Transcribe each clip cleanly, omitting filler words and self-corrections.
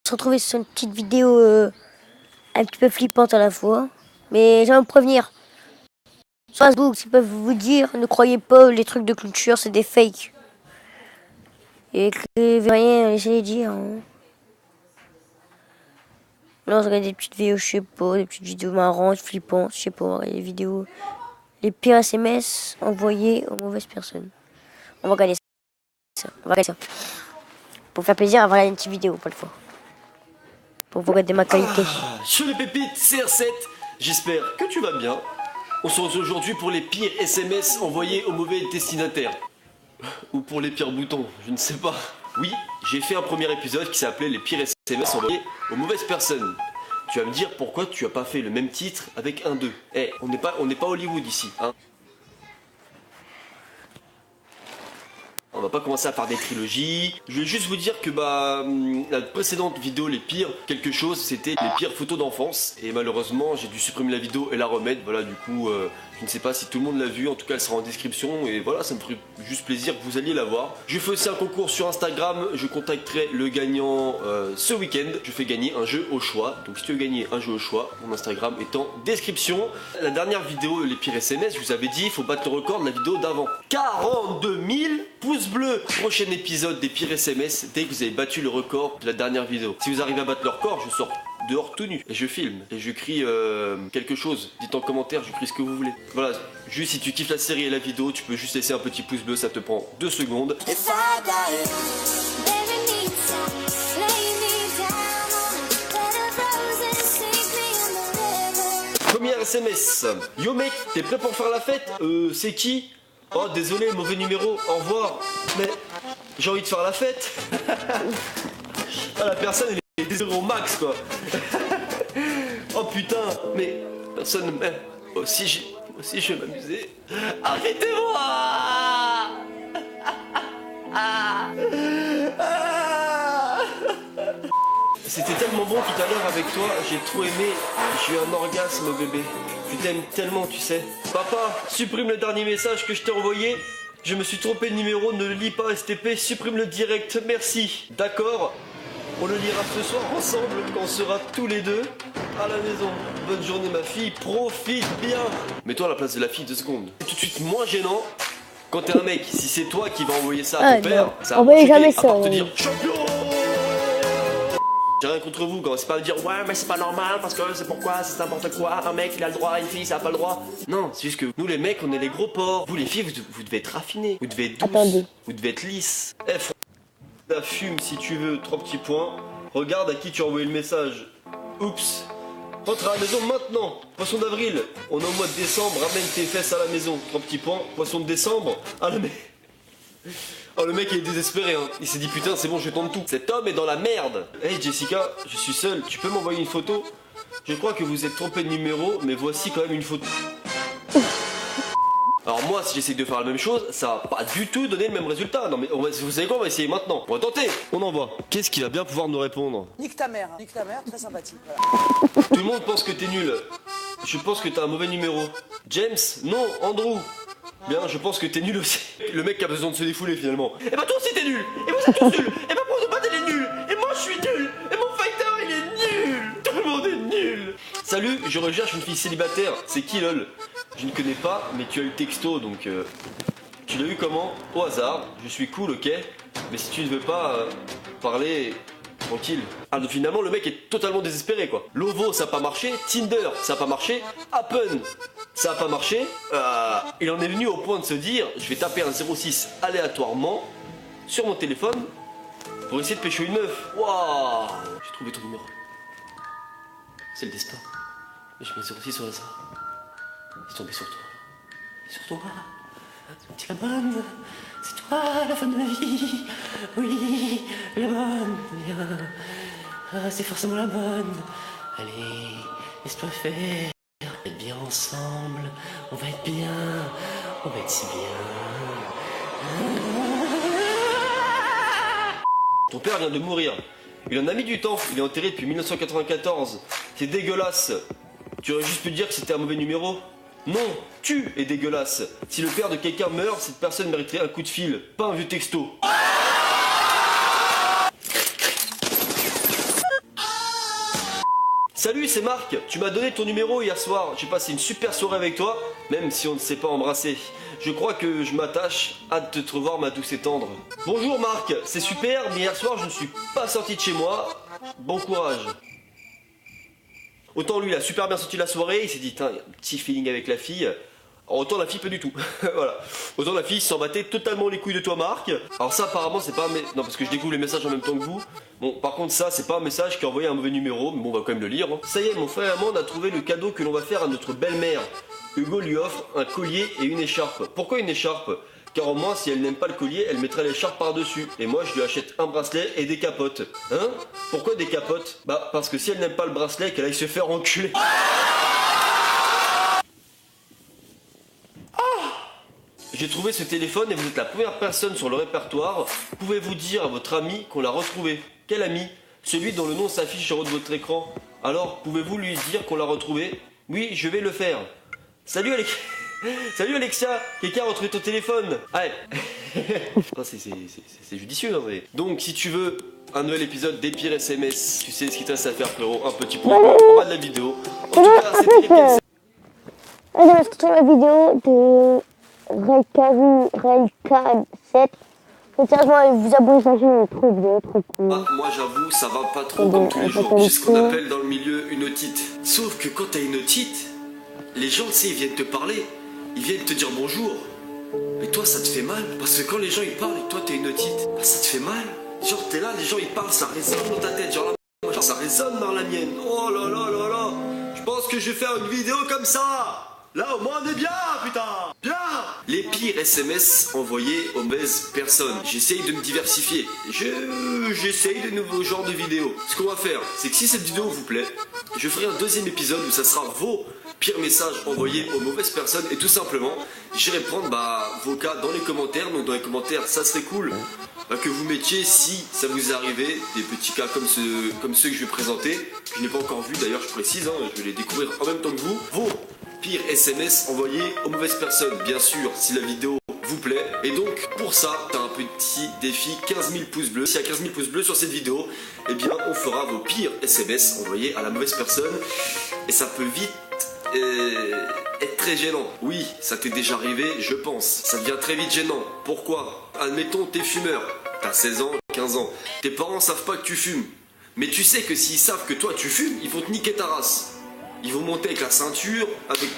se retrouver sur une petite vidéo un petit peu flippante à la fois. Mais j'aimerais me prévenir. Sur Facebook, ils peuvent vous dire, ne croyez pas les trucs de culture, c'est des fakes. Et écrivez rien, essayez de dire. Hein. Non, je regarde des petites vidéos, je sais pas, des petites vidéos marrantes, flippantes, je sais pas, les vidéos. Les pires SMS envoyés aux mauvaises personnes. On va regarder ça. On va regarder ça. Pour faire plaisir, on va regarder une petite vidéo, pas le fois. Pour vous regarder ma qualité. Sur les pépites CR7, j'espère que tu vas bien. On se retrouve aujourd'hui pour les pires SMS envoyés aux mauvais destinataires. Ou pour les pires boutons, je ne sais pas. Oui, j'ai fait un premier épisode qui s'appelait les pires SMS envoyés aux mauvaises personnes. Tu vas me dire pourquoi tu as pas fait le même titre avec un 2. Eh, on n'est pas Hollywood ici, hein. On va pas commencer à faire des trilogies. Je vais juste vous dire que la précédente vidéo, les pires quelque chose, c'était les pires photos d'enfance. Et malheureusement, j'ai dû supprimer la vidéo et la remettre. Voilà, du coup, je ne sais pas si tout le monde l'a vu. En tout cas, elle sera en description. Et voilà, ça me ferait juste plaisir que vous alliez la voir. Je fais aussi un concours sur Instagram. Je contacterai le gagnant ce week-end. Je fais gagner un jeu au choix. Donc si tu veux gagner un jeu au choix, mon Instagram est en description. La dernière vidéo, les pires SMS, je vous avais dit, il faut battre le record de la vidéo d'avant. 42 000 pouces bleus. Prochain épisode des pires SMS dès que vous avez battu le record de la dernière vidéo. Si vous arrivez à battre le record, je sors dehors tout nu et je filme et je crie quelque chose. Dites en commentaire, je crie ce que vous voulez. Voilà, juste si tu kiffes la série et la vidéo, tu peux juste laisser un petit pouce bleu, ça te prend 2 secondes. Première SMS. Yo mec, t'es prêt pour faire la fête? C'est qui? Oh désolé, mauvais numéro, au revoir. Mais j'ai envie de faire la fête. Ah, la personne elle est désolée au max quoi. Oh putain, mais personne ne m'aime. Aussi je vais m'amuser. Arrêtez-moi. C'était tellement bon tout à l'heure avec toi, j'ai trop aimé, j'ai eu un orgasme bébé. Je t'aime tellement tu sais. Papa, supprime le dernier message que je t'ai envoyé. Je me suis trompé de numéro, ne le lis pas STP, supprime le direct, merci. D'accord, on le lira ce soir ensemble quand on sera tous les deux à la maison. Bonne journée ma fille, profite bien. Mets-toi à la place de la fille 2 secondes. C'est tout de suite moins gênant quand t'es un mec. Si c'est toi qui vas envoyer ça à ton père, ça va envoyez jamais à part ça. te dire champion. J'ai rien contre vous, quand c'est pas me dire ouais mais c'est pas normal parce que c'est pourquoi c'est n'importe quoi, un mec il a le droit, une fille ça a pas le droit. Non, c'est juste que nous les mecs on est les gros porcs. Vous les filles vous devez être raffinés, vous devez être douces, Attendez. vous devez être lisses. La fume si tu veux, 3 petits points. Regarde à qui tu as envoyé le message. Oups. Rentre à la maison maintenant. Poisson d'avril. On est au mois de décembre, ramène tes fesses à la maison. 3 petits points. Poisson de décembre. Ah le mec. Oh le mec il est désespéré hein. Il s'est dit putain c'est bon je tente tout. Cet homme est dans la merde. Hey Jessica, je suis seul, tu peux m'envoyer une photo? Je crois que vous êtes trompé de numéro, mais voici quand même une photo. Alors moi si j'essaye de faire la même chose, ça va pas du tout donner le même résultat. Non mais vous savez quoi, on va essayer maintenant. On va tenter, on envoie. Qu'est-ce qu'il va bien pouvoir nous répondre? Nique ta mère, très sympathique. Voilà. Tout le monde pense que t'es nul. Je pense que t'as un mauvais numéro. James? Non, Andrew. Bien, je pense que t'es nul aussi. Le mec qui a besoin de se défouler finalement. Et bah toi aussi t'es nul. Et vous êtes tous nuls. Et bah pour de battre elle est nulle. Et moi je suis nul. Et mon fighter il est nul. Tout le monde est nul. Salut, je recherche une fille célibataire. C'est qui lol? Je ne connais pas, mais tu as eu le texto donc tu l'as eu comment? Au hasard. Je suis cool, ok. Mais si tu ne veux pas parler, tranquille. Ah donc finalement le mec est totalement désespéré quoi. Lovo ça a pas marché, Tinder ça a pas marché, Appen ça a pas marché. Il en est venu au point de se dire je vais taper un 06 aléatoirement sur mon téléphone pour essayer de pécho une meuf. Waouh, j'ai trouvé ton numéro. C'est le destin. Je mets 06 au hasard. C'est tombé sur toi. Sur toi. C'est la bonne. C'est toi la femme de ma vie. Oui, la bonne. C'est forcément la bonne. Allez, laisse-toi faire. On va être bien ensemble. On va être bien. On va être si bien. Ton père vient de mourir. Il en a mis du temps. Il est enterré depuis 1994. C'est dégueulasse. Tu aurais juste pu dire que c'était un mauvais numéro. Non, tu es dégueulasse. Si le père de quelqu'un meurt, cette personne mériterait un coup de fil, pas un vieux texto. Salut, c'est Marc, tu m'as donné ton numéro hier soir. J'ai passé une super soirée avec toi, même si on ne s'est pas embrassé. Je crois que je m'attache, hâte de te revoir ma douce et tendre. Bonjour Marc, c'est super, mais hier soir je ne suis pas sorti de chez moi. Bon courage. Autant lui, il a super bien senti la soirée, il s'est dit, tiens, il y a un petit feeling avec la fille. Alors, autant la fille, pas du tout. Voilà. Autant la fille s'en battait totalement les couilles de toi, Marc. Alors ça, apparemment, c'est pas un non, parce que je découvre les messages en même temps que vous. Bon, par contre, ça, c'est pas un message qui a envoyé un mauvais numéro, mais bon, on va quand même le lire. Hein. Ça y est, mon frère et moi, on a trouvé le cadeau que l'on va faire à notre belle-mère. Hugo lui offre un collier et une écharpe. Pourquoi une écharpe? Car au moins, si elle n'aime pas le collier, elle mettrait l'écharpe par-dessus. Et moi, je lui achète un bracelet et des capotes. Hein? Pourquoi des capotes? Bah, parce que si elle n'aime pas le bracelet, qu'elle aille se faire enculer. J'ai trouvé ce téléphone et vous êtes la première personne sur le répertoire. Pouvez-vous dire à votre ami qu'on l'a retrouvé? Quel ami? Celui dont le nom s'affiche en haut de votre écran. Alors, pouvez-vous lui dire qu'on l'a retrouvé? Oui, je vais le faire. Salut Salut Alexia, quelqu'un a retrouvé ton téléphone. Allez. C'est judicieux, non mais. Donc, si tu veux un nouvel épisode des pires SMS, tu sais ce qu'il te reste à faire, frérot. Un petit pouce bleu en bas de la vidéo. En tout cas, c'était les pires SMS. Allez, on se retrouve la vidéo de Railcad7. Sérieusement, vous abonnez sur la chaîne, trop bien, trop cool. Ah, moi j'avoue, ça va pas trop comme tous les jours. J'ai ce qu'on appelle dans le milieu une otite. Sauf que quand t'as une otite, les gens, tu sais, ils viennent te parler, ils viennent te dire bonjour. Mais toi, ça te fait mal. Parce que quand les gens ils parlent et toi t'es une otite, bah, ça te fait mal. Genre t'es là, les gens ils parlent, ça résonne dans ta tête. Genre, genre ça résonne dans la mienne. Oh là là là là. Je pense que je vais faire une vidéo comme ça. Là au moins on est bien, putain. Bien. Les pires SMS envoyés aux mauvaises personnes. J'essaye de me diversifier. J'essaye de nouveaux genres de vidéos. Ce qu'on va faire, c'est que si cette vidéo vous plaît, je ferai un deuxième épisode où ça sera vos pires messages envoyés aux mauvaises personnes. Et tout simplement, j'irai prendre vos cas dans les commentaires. Donc dans les commentaires, ça serait cool que vous mettiez, si ça vous est arrivé, des petits cas comme ceux que je vais présenter. Que je n'ai pas encore vu d'ailleurs, je précise. Je vais les découvrir en même temps que vous. Vos pire SMS envoyé aux mauvaises personnes, bien sûr, si la vidéo vous plaît. Et donc, pour ça, t'as un petit défi, 15 000 pouces bleus. S'il y a 15 000 pouces bleus sur cette vidéo, eh bien, on fera vos pires SMS envoyés à la mauvaise personne. Et ça peut vite être très gênant. Oui, ça t'est déjà arrivé, je pense. Ça devient très vite gênant. Pourquoi? Admettons, t'es fumeur. T'as 16 ans, 15 ans. Tes parents savent pas que tu fumes. Mais tu sais que s'ils savent que toi, tu fumes, ils vont te niquer ta race. Ils vont monter avec la ceinture, avec...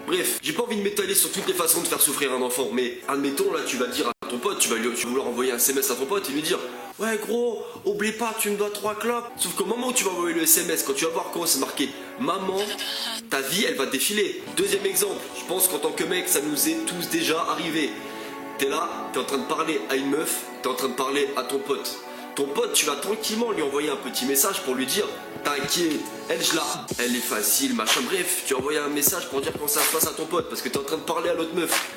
Bref, j'ai pas envie de m'étaler sur toutes les façons de faire souffrir un enfant, mais admettons, là, tu vas dire à ton pote, tu vas vouloir envoyer un SMS à ton pote et lui dire « Ouais, gros, oublie pas, tu me dois 3 clopes. » Sauf qu'au moment où tu vas envoyer le SMS, quand tu vas voir comment c'est marqué « Maman », ta vie, elle va défiler. Deuxième exemple, je pense qu'en tant que mec, ça nous est tous déjà arrivé. T'es là, t'es en train de parler à une meuf, t'es en train de parler à ton pote. Ton pote, tu vas tranquillement lui envoyer un petit message pour lui dire « T'inquiète, elle est facile, machin. » Bref, tu as envoyé un message pour dire comment ça se passe à ton pote parce que tu es en train de parler à l'autre meuf.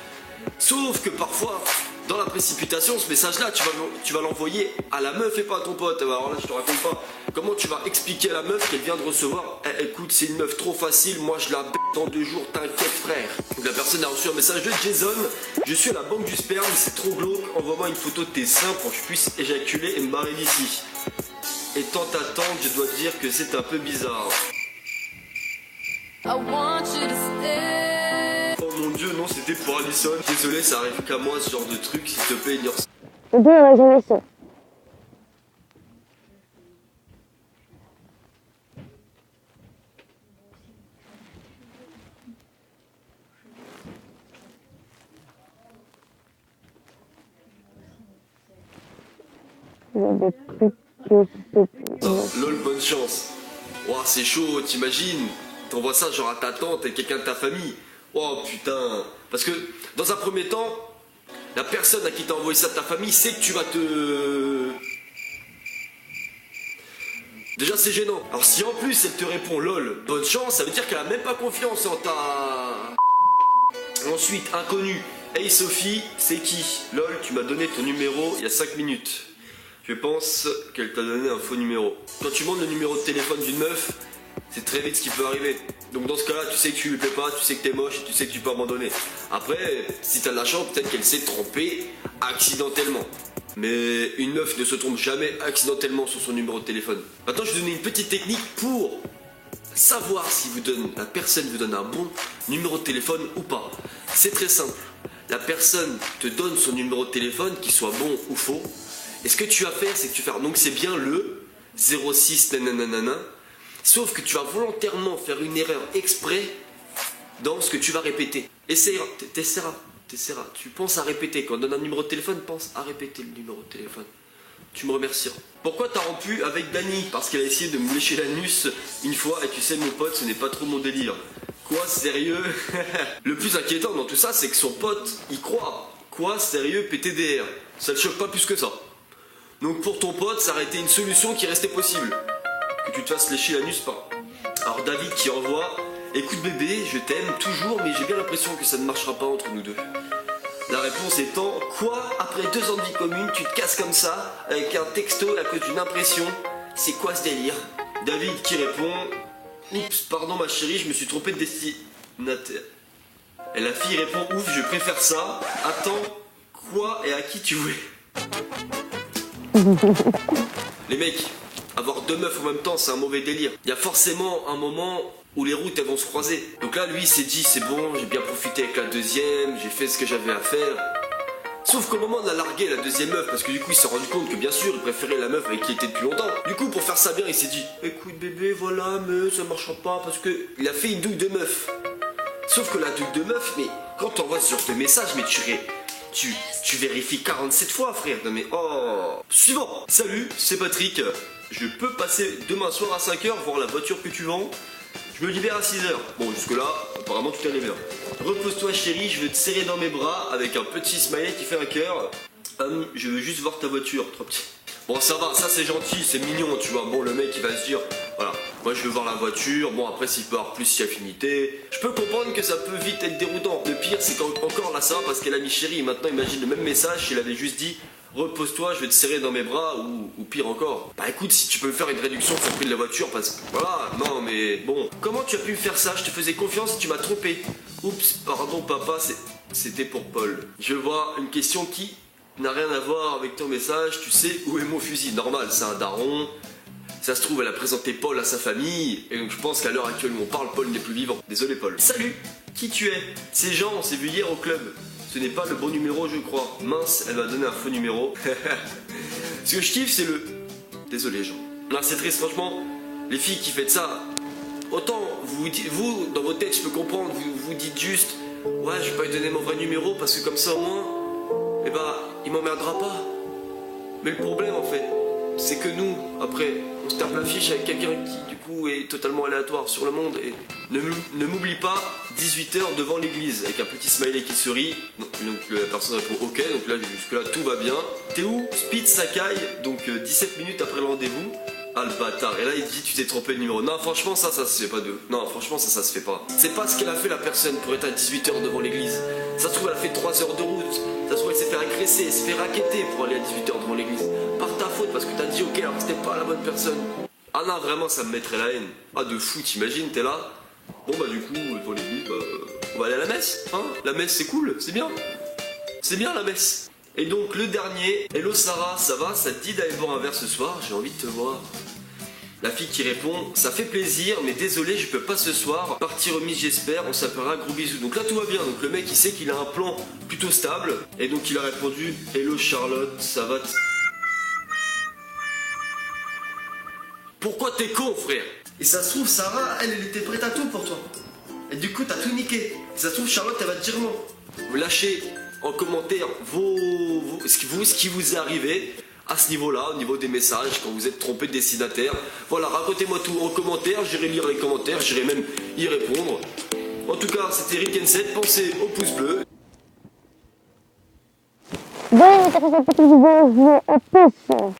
Sauf que parfois, dans la précipitation, ce message-là, tu vas l'envoyer à la meuf et pas à ton pote. Alors là, je te raconte pas. Comment tu vas expliquer à la meuf qu'elle vient de recevoir « Écoute, c'est une meuf trop facile, moi je la bête dans 2 jours, t'inquiète frère. » Donc la personne a reçu un message de Jason. « Je suis à la banque du sperme, c'est trop glauque, envoie-moi une photo de tes seins pour que je puisse éjaculer et me barrer d'ici. » Et tant t'attendre, je dois dire que c'est un peu bizarre. Oh mon dieu, non, c'était pour Alison. Désolé, ça arrive qu'à moi ce genre de truc, s'il te plaît, ignore ça. Le but, on va jamais ça. Lol, bonne chance. Ouah, c'est chaud, t'imagines? T'envoies ça genre à ta tante et quelqu'un de ta famille. Oh putain. Parce que dans un premier temps, la personne à qui t'as envoyé ça de ta famille sait que tu vas te... Déjà c'est gênant. Alors si en plus elle te répond lol, bonne chance, ça veut dire qu'elle a même pas confiance en ta... Ensuite, inconnu. Hey Sophie, c'est qui? Lol, tu m'as donné ton numéro il y a 5 minutes. Je pense qu'elle t'a donné un faux numéro. Quand tu montes le numéro de téléphone d'une meuf, c'est très vite ce qui peut arriver. Donc dans ce cas-là, tu sais que tu lui plais pas, tu sais que t'es moche et tu sais que tu peux abandonner. Après, si t'as de la chance, peut-être qu'elle s'est trompée accidentellement. Mais une meuf ne se trompe jamais accidentellement sur son numéro de téléphone. Maintenant, je vais te donner une petite technique pour savoir si la personne vous donne un bon numéro de téléphone ou pas. C'est très simple. La personne te donne son numéro de téléphone, qu'il soit bon ou faux. Et ce que tu vas faire, c'est que tu vas faire, donc c'est bien le 06 nanana, sauf que tu vas volontairement faire une erreur exprès dans ce que tu vas répéter. T'essaieras. Tu penses à répéter. Quand on donne un numéro de téléphone, pense à répéter le numéro de téléphone. Tu me remercieras. Pourquoi t'as rompu avec Dani? Parce qu'elle a essayé de me lécher l'anus une fois, et tu sais mon pote, ce n'est pas trop mon délire. Quoi, sérieux? Le plus inquiétant dans tout ça, c'est que son pote y croit. Quoi, sérieux, PTDR? Ça le choque pas plus que ça. Donc pour ton pote, ça aurait été une solution qui restait possible. Que tu te fasses lécher l'anus par... Alors David qui envoie: écoute bébé, je t'aime toujours, mais j'ai bien l'impression que ça ne marchera pas entre nous deux. La réponse étant: quoi, après 2 ans de vie commune, tu te casses comme ça, avec un texto à cause d'une impression? C'est quoi ce délire? David qui répond: oups, pardon ma chérie, je me suis trompé de destinataire. Et la fille répond: ouf, je préfère ça. Attends, quoi et à qui tu voulais? Les mecs, avoir 2 meufs en même temps, c'est un mauvais délire. Il y a forcément un moment où les routes elles vont se croiser. Donc là, lui, il s'est dit: c'est bon, j'ai bien profité avec la deuxième, j'ai fait ce que j'avais à faire. Sauf qu'au moment de la larguer, la deuxième meuf, parce que du coup, il s'est rendu compte que bien sûr, il préférait la meuf avec qui il était depuis longtemps. Du coup, pour faire ça bien, il s'est dit: écoute bébé, voilà, mais ça marchera pas, parce que il a fait une douille de meuf. Sauf que la douille de meuf, mais quand t'envoies ce genre de message, mais tu vérifies 47 fois, frère. Non mais oh. Suivant. Salut, c'est Patrick. Je peux passer demain soir à 5h voir la voiture que tu vends. Je me libère à 6h. Bon, jusque-là, apparemment tout allait bien. Repose-toi chérie, je veux te serrer dans mes bras avec un petit smiley qui fait un cœur. Je veux juste voir ta voiture, 3 petits. Bon, ça va, ça c'est gentil, c'est mignon, tu vois. Bon, le mec il va se dire: voilà, moi je veux voir la voiture. Bon, après s'il peut avoir plus si affinité. Je peux comprendre que ça peut vite être déroutant. Le pire, c'est qu'encore là ça va parce qu'elle a mis chérie. Et maintenant, imagine le même message s'il avait juste dit: repose-toi, je vais te serrer dans mes bras, ou pire encore. Bah écoute, si tu peux me faire une réduction sur le prix de la voiture, parce que voilà, non mais bon. Comment tu as pu me faire ça? Je te faisais confiance et tu m'as trompé. Oups, pardon papa, c'était pour Paul. Je vois une question qui n'a rien à voir avec ton message. Tu sais où est mon fusil? Normal, c'est un daron. Ça se trouve, elle a présenté Paul à sa famille, et donc je pense qu'à l'heure actuelle où on parle, Paul n'est plus vivant. Désolé Paul. Salut, qui tu es? C'est Jean, on s'est vu hier au club. Ce n'est pas le bon numéro, je crois. Mince, elle m'a donné un faux numéro. Ce que je kiffe, c'est le... Désolé, Jean. Non, c'est triste, franchement. Les filles qui faites ça, autant vous, dans vos têtes, je peux comprendre, vous dites juste: ouais, je vais pas lui donner mon vrai numéro parce que comme ça, au moins, eh ben, il m'emmerdera pas. Mais le problème, en fait, c'est que nous, après, on se tape la fiche avec quelqu'un qui, du coup, est totalement aléatoire sur le monde. Et ne m'oublie pas, 18h devant l'église, avec un petit smiley qui sourit. Donc la personne répond OK, donc là, jusque-là, tout va bien. T'es où? Speed Sakai, donc 17 minutes après le rendez-vous. Ah le bâtard, et là il dit: tu t'es trompé de numéro. Non, franchement, ça se fait pas de. Non, franchement, ça se fait pas. C'est pas ce qu'elle a fait la personne pour être à 18h devant l'église. Ça se trouve, elle a fait 3 heures de route. Ça se trouve, elle s'est fait agresser, elle s'est fait racketter pour aller à 18h devant l'église. Par ta faute, parce que t'as dit OK alors que c'était pas la bonne personne. Ah non, vraiment, ça me mettrait la haine. Ah, de fou, t'imagines, t'es là. Bon, bah, du coup, devant l'église, on va aller à la messe. Hein, la messe, c'est cool, c'est bien. C'est bien la messe. Et donc, le dernier: hello Sarah, ça va? Ça te dit d'aller boire un verre ce soir? J'ai envie de te voir. La fille qui répond: ça fait plaisir, mais désolé, je peux pas ce soir. Partie remise, j'espère, on s'appellera, gros bisous. Donc là, tout va bien. Donc le mec, il sait qu'il a un plan plutôt stable. Et donc, il a répondu: hello Charlotte, ça va? Pourquoi t'es con, frère? Et ça se trouve, Sarah, elle était prête à tout pour toi. Et du coup, t'as tout niqué. Et ça se trouve, Charlotte, elle va te dire non. Vous lâchez en commentaire ce qui vous est arrivé à ce niveau-là, au niveau des messages, quand vous êtes trompé de destinataire. Voilà, racontez-moi tout en commentaire, j'irai lire les commentaires, j'irai même y répondre. En tout cas, c'était Rick & Set, pensez au pouce bleu. Bon, t'as fait cette petite vidéo, je vous